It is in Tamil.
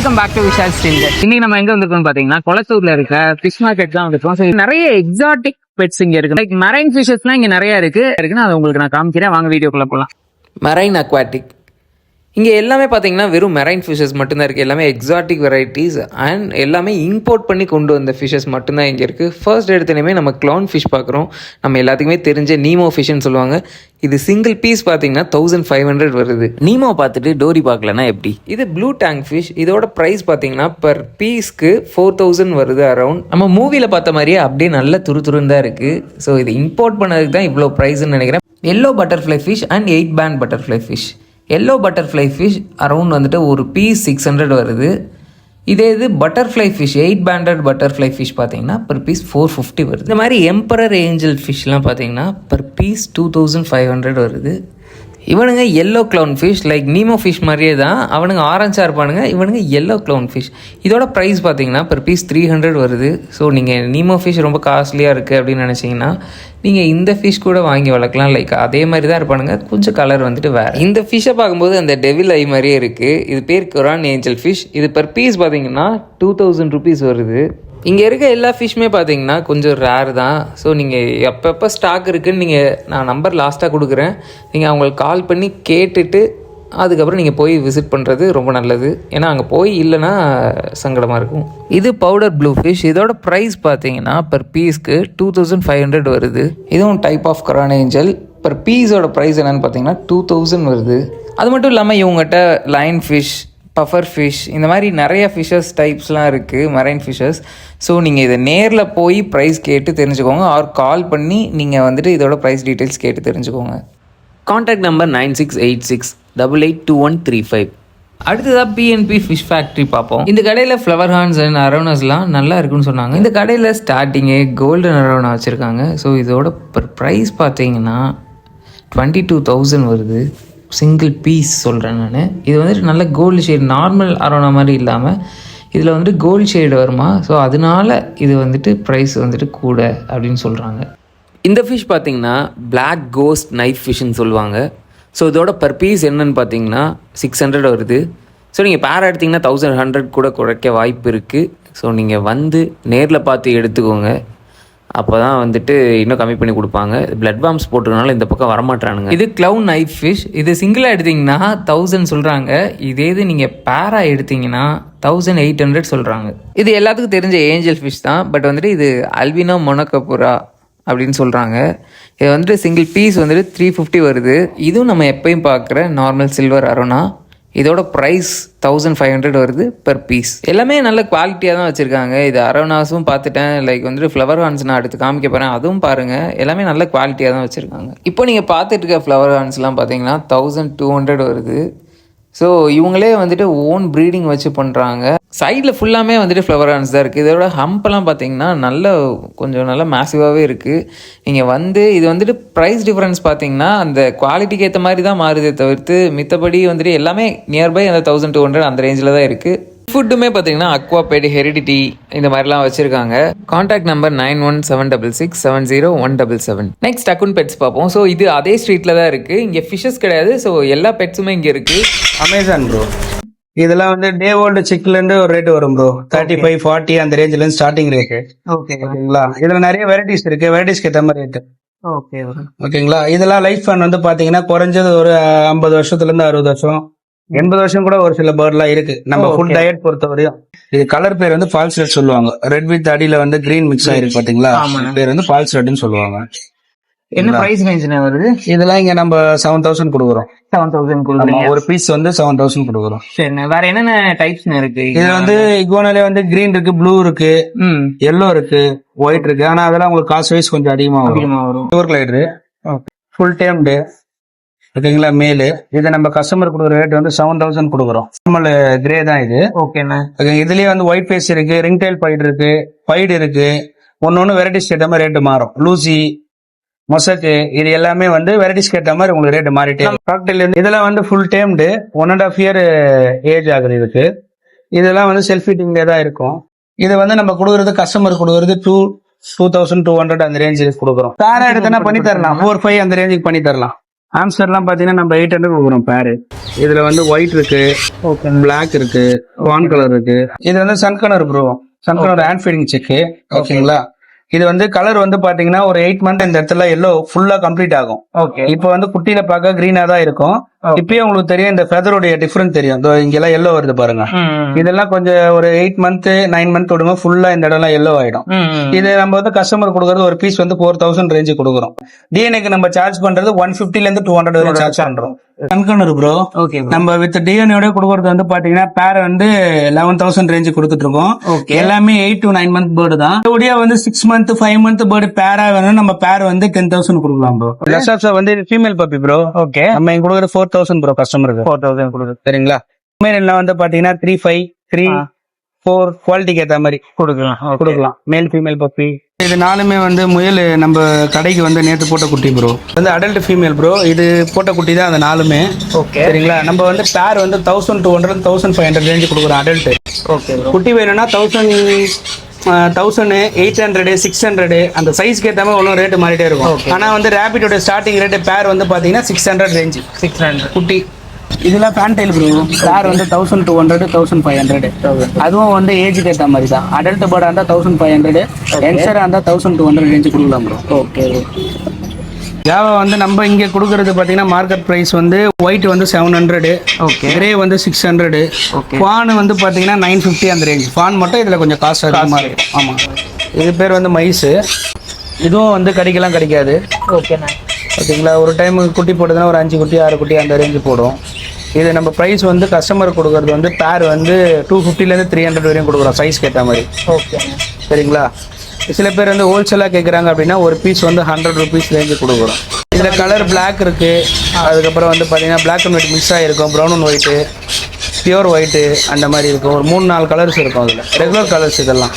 Welcome back to Vishal still. இன்னைக்கு நம்ம எங்க வந்திருக்கோம்னு பாத்தீங்கன்னா கொளத்தூர்ல இருக்க ஃபிஷ் மார்க்கெட் தான் வந்திருக்கோம். நிறைய எக்ஸாட்டிக் பெட்ஸ் இங்க இருக்கு. லைக் மரைன் ஃபிஷஸ்லாம் இங்க நிறைய இருக்குன்னு அதை உங்களுக்கு நான் காமிக்கிறேன். வாங்க வீடியோக்குள்ள போலாம். மெரைன் அக்வாட்டிக் இங்கே எல்லாமே பார்த்தீங்கன்னா வெறும் மெரைன் ஃபிஷஸ் மட்டும்தான் இருக்குது. எல்லாமே எக்ஸாட்டிக் வெரைட்டிஸ் அண்ட் எல்லாமே இம்போர்ட் பண்ணி கொண்டு வந்த ஃபிஷஸ் மட்டும்தான் இங்கே இருக்குது. ஃபர்ஸ்ட் எடுத்தனையுமே நம்ம க்ளவுன் ஃபிஷ் பார்க்குறோம். நம்ம எல்லாத்துக்குமே தெரிஞ்ச நீமோ ஃபிஷ்ன்னு சொல்லுவாங்க. இது சிங்கிள் பீஸ் பார்த்தீங்கன்னா 1500 வருது. நீமோ பார்த்துட்டு டோரி பார்க்கலன்னா எப்படி? இது ப்ளூ டேங்க் ஃபிஷ். இதோட ப்ரைஸ் பார்த்தீங்கன்னா பர் பீஸ்க்கு 4000 வருது அரௌண்ட். நம்ம மூவியில் பார்த்த மாதிரியே அப்படியே நல்ல துருதுருன்னு தான் இருக்குது. ஸோ இது இம்போர்ட் பண்ணதுக்கு தான் இவ்வளோ ப்ரைஸ்ன்னு நினைக்கிறேன். Yellow butterfly fish and 8 band butterfly fish. Yellow butterfly fish around வந்துட்டு ஒரு பீஸ் 600 வருது. இது butterfly fish 8 banded butterfly fish பார்த்தீங்கன்னா பர் பீஸ் 450 வருது. இந்த மாதிரி எம்பரர் ஏஞ்சல் ஃபிஷ்லாம் பார்த்தீங்கன்னா பர் பீஸ் 2500 வருது. இவனுங்க yellow clown fish like Nemo fish மாதிரியே தான். அவனுங்க ஆரஞ்சாக இருப்பானுங்க, இவனுங்க எல்லோ க்ளவுன் ஃபிஷ். இதோட ப்ரைஸ் பார்த்தீங்கன்னா பர் பீஸ் 300 வருது. ஸோ நீங்கள் நீமோ ஃபிஷ் ரொம்ப காஸ்ட்லியாக இருக்குது அப்படின்னு நினச்சிங்கன்னா நீங்கள் இந்த ஃபிஷ் கூட வாங்கி வளர்க்கலாம். லைக் அதே மாதிரி தான் இருப்பானுங்க, கொஞ்சம் கலர் வந்துட்டு வேறு. இந்த ஃபிஷ்ஷை பார்க்கும்போது அந்த டெவில் ஐ மாதிரியே இருக்குது. இது பேர் கொரான் ஏஞ்சல் ஃபிஷ். இது பர் பீஸ் பார்த்தீங்கன்னா 2000 ருபீஸ் வருது. இங்கே இருக்க எல்லா ஃபிஷ்ஷுமே பார்த்தீங்கன்னா கொஞ்சம் ரேர் தான். ஸோ நீங்கள் எப்பப்போ ஸ்டாக் இருக்குதுன்னு நான் நம்பர் லாஸ்ட்டாக கொடுக்குறேன். நீங்கள் அவங்களுக்கு கால் பண்ணி கேட்டுட்டு அதுக்கப்புறம் நீங்கள் போய் விசிட் பண்ணுறது ரொம்ப நல்லது. ஏன்னா அங்கே போய் இல்லைன்னா சங்கடமாக இருக்கும். இது பவுடர் ப்ளூ ஃபிஷ். இதோட ப்ரைஸ் பார்த்தீங்கன்னா பர் பீஸ்க்கு 2500 வருது. இதுவும் type of Koran angel. Per பீஸோட ப்ரைஸ் என்னென்னு பார்த்தீங்கன்னா 2000 வருது. அது மட்டும் இல்லாமல் இவங்ககிட்ட லைன் ஃபிஷ், பஃபர் ஃபிஷ், இந்த மாதிரி நிறைய ஃபிஷ்ஷஸ் டைப்ஸ்லாம் இருக்குது, மரைன் ஃபிஷ்ஷஸ். ஸோ நீங்கள் இதை நேரில் போய் ப்ரைஸ் கேட்டு தெரிஞ்சுக்கோங்க. ஆர் கால் பண்ணி நீங்கள் வந்துட்டு இதோட ப்ரைஸ் டீட்டெயில்ஸ் கேட்டு தெரிஞ்சுக்கோங்க. Contact number 9686882135. அடுத்ததாக பிஎன்பி ஃபிஷ் ஃபேக்ட்ரி பார்ப்போம். இந்த கடையில் ஃப்ளவர் ஹார்ன்ஸ் அண்ட் அரோனாஸ்லாம் நல்லா இருக்குன்னு சொன்னாங்க. இந்த கடையில் ஸ்டார்டிங்கே கோல்டன் அரோனா வச்சுருக்காங்க. ஸோ இதோட ப்ரைஸ் பார்த்தீங்கன்னா 22,000 வருது. சிங்கிள் பீஸ் சொல்கிறேன் நான். இது வந்துட்டு நல்ல கோல்டு ஷேட், நார்மல் அரோனா மாதிரி இல்லாமல் இதில் வந்துட்டு கோல்டு ஷேடு வருமா. ஸோ அதனால இது வந்துட்டு ப்ரைஸ் வந்துட்டு கூட அப்படின்னு சொல்கிறாங்க. இந்த ஃபிஷ் பார்த்தீங்கன்னா பிளாக் கோஸ்ட் நைஃப் ஃபிஷ்ன்னு சொல்லுவாங்க. ஸோ இதோட பர் பீஸ் என்னன்னு பார்த்தீங்கன்னா 600 வருது. ஸோ நீங்கள் பேர் எடுத்திங்கன்னா 1100 கூட குறைக்க வாய்ப்பு இருக்குது. ஸோ நீங்கள் வந்து நேரில் பார்த்து எடுத்துக்கோங்க. அப்போ தான் வந்துட்டு இன்னும் கம்மி பண்ணி கொடுப்பாங்க. பிளட் பாம்ஸ் போட்டுருக்கனால இந்த பக்கம் வரமாட்டானுங்க. இது க்ளவுன் நைஃப் ஃபிஷ். இது சிங்கிளாக எடுத்திங்கன்னா 1000 சொல்கிறாங்க. இது நீங்கள் பேராக எடுத்திங்கன்னா 1800 சொல்கிறாங்க. இது எல்லாத்துக்கும் தெரிஞ்ச ஏஞ்சல் ஃபிஷ் தான். பட் வந்துட்டு இது அல்பினோ மொனோகப்புரா அப்படின்னு சொல்கிறாங்க. இது வந்துட்டு சிங்கிள் பீஸ் வந்துட்டு 350 வருது. இதுவும் நம்ம எப்பயும் பார்க்குற நார்மல் சில்வர் அரோனா. இதோட ப்ரைஸ் 1500 வருது பெர் பீஸ். எல்லாமே நல்ல குவாலிட்டியாக தான் வச்சுருக்காங்க. இது அரோனாஸும் பார்த்துட்டேன். லைக் வந்துட்டு ஃப்ளவர் ஹார்ன்ஸ் நான் அடுத்து காமிக்க போகிறேன், அதுவும் பாருங்கள். எல்லாமே நல்ல குவாலிட்டியாக தான் வச்சுருக்காங்க. இப்போ நீங்கள் பார்த்துட்டு இருக்க ஃப்ளவர் ஹார்ன்ஸ்லாம் பார்த்தீங்கன்னா 1200 வருது. ஸோ இவங்களே வந்துட்டு ஓன் ப்ரீடிங் வச்சு பண்ணுறாங்க. சைடில் ஃபுல்லாமே வந்துட்டு ஃப்ளவர் ஹார்ன்ஸ் தான் இருக்குது. இதோட ஹம்பெல்லாம் பார்த்தீங்கன்னா கொஞ்சம் நல்லா மேசிவாகவே இருக்குது. நீங்கள் இது வந்துட்டு ப்ரைஸ் டிஃப்ரென்ஸ் பார்த்தீங்கன்னா அந்த குவாலிட்டிக்கு ஏற்ற மாதிரி தான் மாறுதே தவிர்த்து மித்தபடி வந்துட்டு எல்லாமே நியர்பை அந்த 1200 அந்த ரேஞ்சில் தான் இருக்குது. ஃபுட்டுமே பார்த்தீங்கன்னா அக்வாபெட், ஹெரிடிட்டி இந்த மாதிரிலாம் வச்சுருக்காங்க. Contact number 9176670177. Next Akgun pets பார்ப்போம். ஸோ இது அதே ஸ்ட்ரீட்டில் தான் இருக்குது. இங்கே ஃபிஷஸ் கிடையாது. ஸோ எல்லா பெட்ஸுமே இங்கே இருக்குது. Amazon bro. இதெல்லாம் வந்து டே ஓல்டு சிக்லேருந்து ஒரு ரேட் வரும் ப்ரோ. 35, 40 அந்த ரேஞ்சிலேருந்து ஸ்டார்டிங் ரேட்டு. ஓகேங்களா. இதில் நிறைய வெரைட்டிஸ் இருக்குது. வெரைட்டிஸ்க்கு ஏற்ற மாதிரி ரேட்டு. ஓகேங்களா. இதெல்லாம் லைஃப் ஸ்பேன் வந்து பார்த்தீங்கன்னா குறைஞ்சது ஒரு 50 வருஷத்துலேருந்து 60 வருஷம், 80 வருஷம் கூட ஒரு சில பேர்ட்லாம் இருக்கு. நம்ம ஃபுல் டயட் பொறுத்த வரையும். இது கலர் பேர் வந்து ஃபால்ஸ் ரெட் சொல்லுவாங்க. ரெட் வித் அடியில வந்து கிரீன் மிக்ஸ் ஆயிருக்கு பாத்தீங்களா. பேர் வந்து ஃபால்ஸ் ரெட்னு சொல்லுவாங்க. என்ன பிரைஸ் ரேஞ்ச் வருது? இதெல்லாம் இங்க நம்ம 7000 கொடுக்குறோம். 7000 கொடுக்குறோம். ஒரு பீஸ் வந்து 7000 கொடுக்குறோம். சரி, வேற என்னென்ன டைப்ஸ் இருக்கு? இது வந்து இக்வானாலே வந்து கிரீன் இருக்கு, ப்ளூ இருக்கு, எல்லோ இருக்கு, ஒயிட் இருக்கு. ஆனா அதெல்லாம் உங்களுக்கு காஸ்ட் வைஸ் கொஞ்சம் அதிகமா வரும். Pure glider full timed. ஓகேங்களா. மேலு இதை நம்ம கஸ்டமர் கொடுக்குற ரேட் வந்து 7000 கொடுக்குறோம். நார்மல் கிரே தான் இது. ஓகேண்ணா. இதுலயே வந்து ஒயிட் ஃபேஸ் இருக்கு, ரிங் டைல் பைடு இருக்கு, பைடு இருக்கு. ஒன்னொன்னு வெரைட்டிஸ் கேட்ட மாதிரி ரேட்டு மாறும். லூசி, மொசக்கு, இது எல்லாமே வந்து வெரைட்டிஸ் கேட்ட மாதிரி உங்களுக்கு ரேட்டு மாறிட்டே. காக்டெயில் இதெல்லாம் வந்து ஃபுல் டைம்டு 1.5 இயர் ஏஜ் ஆகுது இதுக்கு. இதெல்லாம் வந்து செல்ஃப் ஃபீட்டிங்லேயே தான் இருக்கும். இது வந்து நம்ம கொடுக்குறது கஸ்டமர் கொடுக்குறது 2200 அந்த ரேஞ்சுக்கு கொடுக்குறோம். பேரா எடுத்தனா பண்ணி தரலாம். 4-5 அந்த ரேஞ்சுக்கு பண்ணி தரலாம். ஆம்ஸ்டர்லாம் பாத்தீங்கன்னா நம்ம 800 கொடுக்குறோம் பேரு. இதுல வந்து ஒயிட் இருக்கு, பிளாக் இருக்கு, வான் கலர் இருக்கு. இது வந்து சன்கனர் ப்ரோ, சன்கனர் ஹேண்ட் ஃபீடிங் செக். ஓகேங்களா? இது வந்து கலர் வந்து பாத்தீங்கன்னா ஒரு 8 மந்த் இந்த இடத்துல எல்லோ ஃபுல்லா கம்ப்ளீட் ஆகும். இப்போ வந்து குட்டியில பார்க்க கிரீனா தான் இருக்கும். இப்பயே உங்களுக்கு தெரியும் இந்த ஃபெதருடைய டிஃபரன்ஸ் தெரியும். இங்க எல்லாம் எல்லோ வருது பாருங்க. இதெல்லாம் கொஞ்சம் ஒரு 8 மந்த் 9 மந்த் விடுங்க ஃபுல்லா இந்த இடம் எல்லாம் எல்லோ ஆயிடும். இது நம்ம வந்து கஸ்டமர் கொடுக்கறது ஒரு பீஸ் வந்து 4000 ரேஞ்சு கொடுக்குறோம். டிஎன்ஏக்கு நம்ம சார்ஜ் பண்றது 150 ல இருந்து 200 வரை சார்ஜ் பண்றோம். சன்கனர் ப்ரோ, நம்ம வித் டிஎன்ஏ கொடுக்கறது வந்து பாத்தீங்கன்னா பேர் வந்து 11000 ரேஞ்சு கொடுத்துட்டு இருக்கோம். எல்லாமே 8 to 9 மந்த் பேர்டு தான். இதோடய வந்து 6 மந்த் 5 மந்த் பேர்டு பேரா வேணும், நம்ம பேர் வந்து 10,000 கொடுக்கலாம் ப்ரோ. லெசாப்ஸா வந்து ஃபீமேல் பப்பி ப்ரோ. ஓகே, நம்ம இங்க கொடுக்கறது 4000 ப்ரோ கஸ்டமருக்கு. 4000 கொடுக்குது சரிங்களா? ஃபீமேல் வந்து பாத்தீங்கன்னா 3, 5, 3, 4 குவாலிட்டிக்கு ஏத்த மாதிரி கொடுக்கலாம். மேல் ஃபீமேல் பப்பி இது நாலுமே வந்து முயல் நம்ம கடைக்கு வந்து நேற்று போட்ட குட்டி ப்ரோ. வந்து அடல்ட் ஃபீமேல் ப்ரோ. இது போட்ட குட்டி தான் அந்த நாலுமே. ஓகே சரிங்களா? நம்ம வந்து பேர் வந்து 1200 1500 ரேஞ்சு கொடுக்குறோம் அடல்ட். ஓகே, குட்டி வேணும்னா 1000 800 600 அந்த சைஸ்க்கு ஏற்ற மாதிரி ஒன்றும் ரேட்டு மாறிட்டே இருக்கும். ஆனா வந்து ரேபிட்டோட ஸ்டார்டிங் ரேட்டு பேர் வந்து பாத்தீங்கன்னா 600 ரேஞ்சு. 600 குட்டி. இதெல்லாம் ஃபேன்டைல் ப்ரோ. பேர் வந்து 1200 1500. அதுவும் வந்து ஏஜுக்கு ஏற்ற மாதிரி தான். அடல்ட் பேர்டா இருந்தா 1500, யங்ஸ்டரா இருந்தா 1200 ரேஞ்சு கொடுக்கலாம் ப்ரோ. ஓகே, ஜாவா வந்து நம்ம இங்க கொடுக்கறது பாத்தீங்கன்னா மார்க்கெட் பிரைஸ் வந்து ஒயிட் வந்து 700, ஓகே, கிரே வந்து 600, ஃபான் வந்து பாத்தீங்கன்னா 950 அந்த ரேஞ்ச். ஃபான் மட்டும் இதுல கொஞ்சம் காசு அதிகமா இருக்கும். ஆமா, இது பேர் வந்து மைஸ். இதுவும் வந்து கடிக்கலாம் கிடைக்காது. ஓகேண்ணா, ஓகேங்களா? ஒரு டைம் குட்டி போட்டதுன்னா ஒரு 5 குட்டி 6 குட்டி அந்த ரேஞ்சு போடும். இது நம்ம ப்ரைஸ் வந்து கஸ்டமர் கொடுக்கறது வந்து பேர் வந்து 250 ல இருந்து 300 வரையும் கொடுக்குறோம் சைஸ்க்கு ஏற்ற மாதிரி. ஓகே சரிங்களா? சில பேர் வந்து ஹோல்சேலாக கேட்குறாங்க அப்படின்னா ஒரு பீஸ் வந்து 100 rupees ரேஞ்சு கொடுக்குறோம். இதில் கலர் பிளாக் இருக்கு, அதுக்கப்புறம் வந்து பார்த்தீங்கன்னா பிளாக் அண்ட் ஒயிட் மிக்ஸ் ஆகிருக்கும், brown and white, pure white அந்த மாதிரி இருக்கும். ஒரு 3-4 கலர்ஸ் இருக்கும். அதில் ரெகுலர் கலர்ஸ் இதெல்லாம்.